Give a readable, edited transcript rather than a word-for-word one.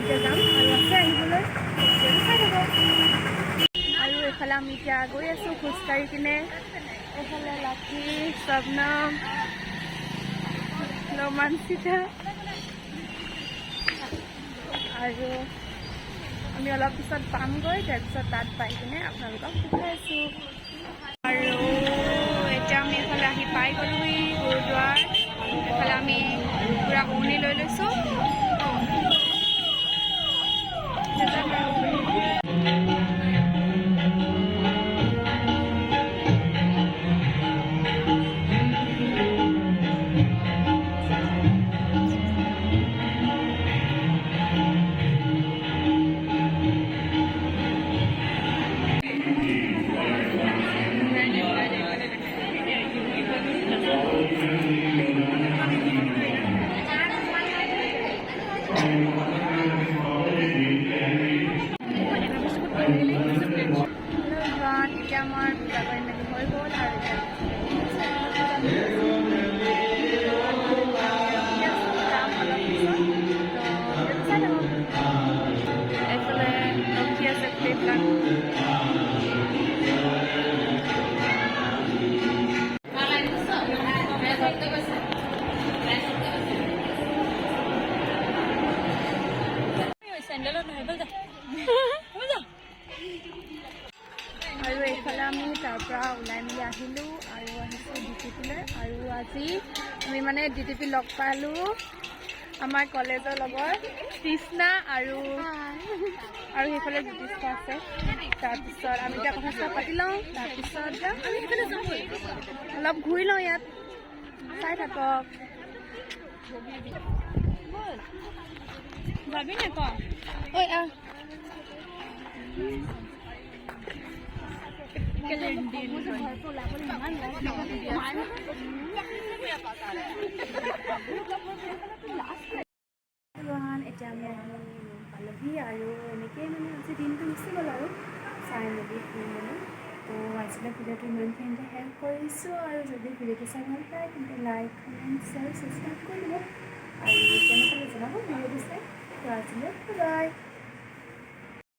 এতিয়া যাম আৰু আছে আহিবলৈ চাই থাকক। আৰু এইফালে আমি এতিয়া গৈ আছোঁ খোজকাঢ়ি কিনে। এইফালে লাঠি শবনম ৰোমাঞ্চিতা আৰু আমি অলপ পিছত পামগৈ। তাৰপিছত তাত পাই কিনে আপোনালোকক দেখাইছোঁ। আৰু এতিয়া আমি এইফালে আহি পাই গ'লোহি গুৰুদ্বাৰ। এইফালে আমি পূৰা উৰণি লৈ লৈছোঁ। এতিয়া আমাৰ পূজা কৰি মেলি হৈ গ'ল আৰু এইফালে ৰখি আছে প্লেটবিলাক। আৰু এইফালে আমি তাৰ পৰা ওলাই মেলি আহিলোঁ আৰু আহিছোঁ ডিটিপিলৈ। আৰু আজি আমি মানে ডিটিপি লগ পালোঁ আমাৰ কলেজৰ লগৰ তৃষ্ণা আৰু সেইফালে জ্যোতিষ্কা আছে। তাৰপিছত আমি এতিয়া কথা চথা পাতি লওঁ। তাৰপিছত আমি সেইফালে যাম, অলপ ঘূৰি লওঁ ইয়াত, চাই থাকক। যাবি নে ক ঐ আহ এতিয়া আমি আহি পালোহি আৰু এনেকেই মানে আজি দিনটো গুচি গ'ল আৰু চাই মেলি ফুৰি মেলি। তো আজিলৈ ভিডিঅ'টো ইমানখিনিতে হেল্প কৰিছোঁ। আৰু যদি ভিডিঅ'টো চাই ভাল পায় তেন্তে লাইক কমেণ্ট শ্বেয়াৰ ছাবস্ক্ৰাইব কৰি দিব আৰু কেনেকৈ জনাব ভিডিঅ'টো চাই। তো আজিলৈ বাই।